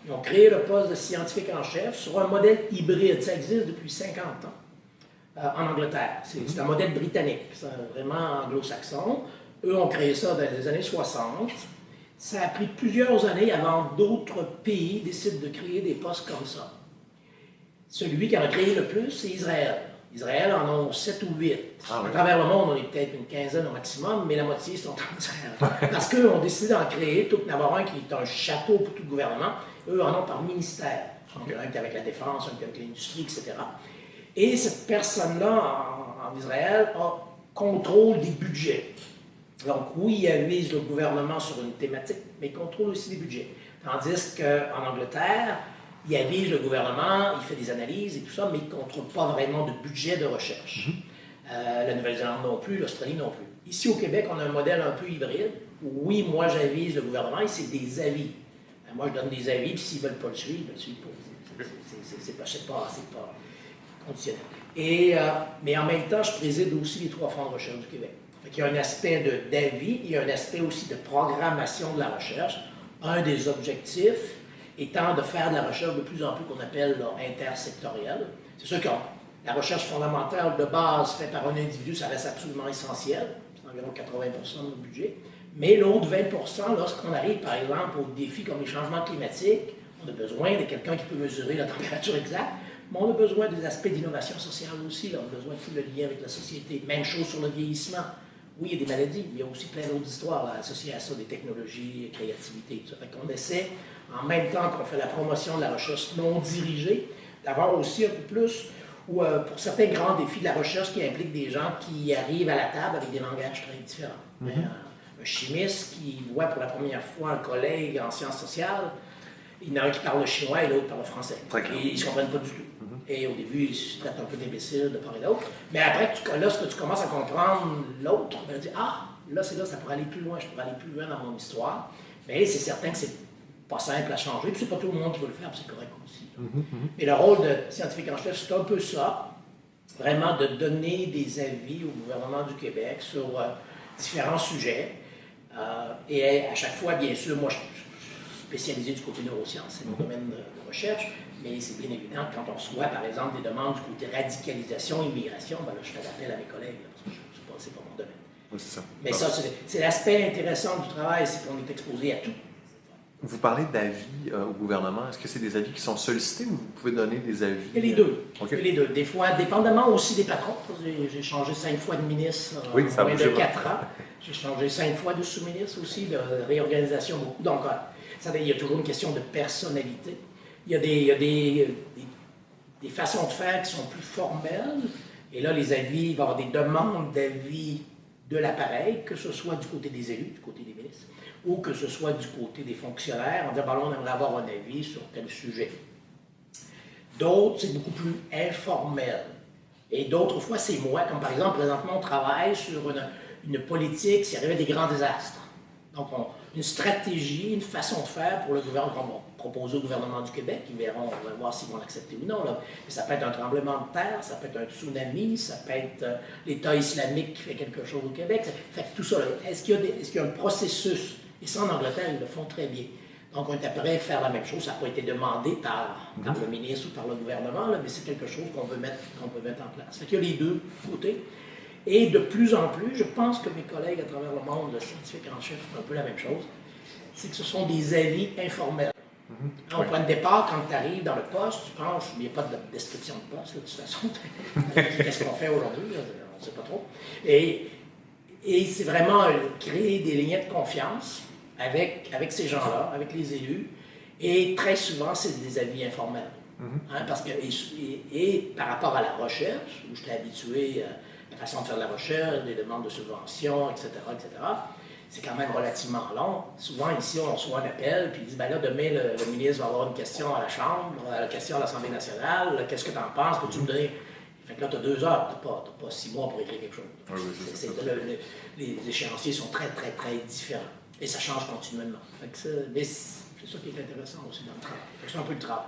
Ils ont créé le poste de scientifique en chef sur un modèle hybride. Ça existe depuis 50 ans en Angleterre. C'est un modèle britannique, c'est vraiment anglo-saxon. Eux ont créé ça dans les années 60. Ça a pris plusieurs années avant d'autres pays décident de créer des postes comme ça. Celui qui en a créé le plus, c'est Israël. Israël en a 7 ou 8. Ah, oui. À travers le monde, on est peut-être une quinzaine au maximum, mais la moitié sont en Israël. Parce qu'eux ont décidé d'en créer, tout d'avoir un qui est un chapeau pour tout le gouvernement. Eux en ont par ministère. Donc, un qui est avec la défense, un qui est avec l'industrie, etc. Et cette personne-là, en Israël, contrôle des budgets. Donc, oui, il avise le gouvernement sur une thématique, mais il contrôle aussi les budgets. Tandis qu'en Angleterre, il avise le gouvernement, il fait des analyses et tout ça, mais il ne contrôle pas vraiment de budget de recherche. La Nouvelle-Zélande non plus, l'Australie non plus. Ici, au Québec, on a un modèle un peu hybride. Oui, moi, j'avise le gouvernement et c'est des avis. Moi, je donne des avis, puis s'ils ne veulent pas le suivre, ils ne le suivent pas. C'est pas conditionnel. Mais en même temps, je préside aussi les 3 fonds de recherche du Québec. Il y a un aspect d'avis, il y a un aspect aussi de programmation de la recherche. Un des objectifs étant de faire de la recherche de plus en plus qu'on appelle intersectorielle. C'est sûr que la recherche fondamentale de base faite par un individu, ça reste absolument essentiel. C'est environ 80% de notre budget. Mais l'autre 20%, lorsqu'on arrive par exemple aux défis comme les changements climatiques, on a besoin de quelqu'un qui peut mesurer la température exacte, mais on a besoin des aspects d'innovation sociale aussi. Là. On a besoin de tout le lien avec la société. Même chose sur le vieillissement. Oui, il y a des maladies, mais il y a aussi plein d'autres histoires là, associées à ça, des technologies, créativité, tout ça. Fait qu'on essaie, en même temps qu'on fait la promotion de la recherche non dirigée, d'avoir aussi un peu plus, ou pour certains grands défis de la recherche qui impliquent des gens qui arrivent à la table avec des langages très différents. Un chimiste qui voit pour la première fois un collègue en sciences sociales, il y en a un qui parle le chinois et l'autre parle le français. Et ils ne se comprennent pas du tout. Et au début, ils se traitent un peu d'imbéciles de part et d'autre. Mais après, lorsque tu commences à comprendre l'autre, ben, tu dis, ah, là, c'est là, ça pourrait aller plus loin, je pourrais aller plus loin dans mon histoire. Mais c'est certain que c'est pas simple à changer, puis c'est pas tout le monde qui veut le faire, puis c'est correct aussi. Mais le rôle de scientifique en chef, c'est un peu ça, vraiment de donner des avis au gouvernement du Québec sur différents sujets. Et à chaque fois, bien sûr, moi, je suis spécialisé du côté neurosciences, c'est mon domaine de recherche, mais c'est bien évident que quand on reçoit, par exemple, des demandes du côté radicalisation, immigration, ben là, je fais appel à mes collègues, là, parce que c'est pas mon domaine. Oui, c'est ça. Mais ça, c'est l'aspect intéressant du travail, c'est qu'on est exposé à tout. Vous parlez d'avis au gouvernement. Est-ce que c'est des avis qui sont sollicités ou vous pouvez donner des avis? Il y a les deux. Okay. Il y a les deux. Des fois, dépendamment aussi des patrons. J'ai changé 5 fois de ministre en moins de 4 ans. J'ai changé 5 fois de sous-ministre aussi, de réorganisation beaucoup. Donc, il y a toujours une question de personnalité. Il y a des façons de faire qui sont plus formelles. Et là, les avis, il va y avoir des demandes d'avis de l'appareil, que ce soit du côté des élus, du côté des ministres, ou que ce soit du côté des fonctionnaires. On dit, ben là, on aimerait avoir un avis sur tel sujet. D'autres, c'est beaucoup plus informel. Et d'autres fois, c'est moi. Comme par exemple, présentement, on travaille sur une politique s'il arrivait des grands désastres. Donc, une stratégie, une façon de faire pour le gouvernement, qu'on va proposer au gouvernement du Québec. Ils verront, on va voir s'ils vont l'accepter ou non. Là. Mais ça peut être un tremblement de terre, ça peut être un tsunami, ça peut être l'État islamique qui fait quelque chose au Québec. Fait que tout ça, est-ce qu'il y a un processus? Et ça, en Angleterre, ils le font très bien. Donc, on est prêt à faire la même chose. Ça n'a pas été demandé par le ministre ou par le gouvernement, là, mais c'est quelque chose qu'on peut mettre en place. Fait qu'il y a les deux côtés. Et de plus en plus, je pense que mes collègues à travers le monde, le scientifique en chef, font un peu la même chose. C'est que ce sont des avis informels. Au point de départ, quand tu arrives dans le poste, tu penses, il n'y a pas de description de poste, là, de toute façon. Qu'est-ce qu'on fait aujourd'hui? On ne sait pas trop. Et c'est vraiment créer des liens de confiance avec ces gens-là, avec les élus. Et très souvent, c'est des avis informels. Parce que, et par rapport à la recherche, où j'étais habitué à la façon de faire de la recherche, des demandes de subventions, etc., c'est quand même relativement long. Souvent, ici, on reçoit un appel, puis ils disent, ben là, demain, le ministre va avoir une question à la Chambre, une question à l'Assemblée nationale, qu'est-ce que tu en penses, peux-tu me donner... Fait que là, tu as 2 heures, tu n'as pas 6 mois pour écrire quelque chose. Les échéanciers sont très, très, très différents. Et ça change continuellement. Fait que mais c'est ça qui est intéressant aussi dans le travail. C'est un peu le travail.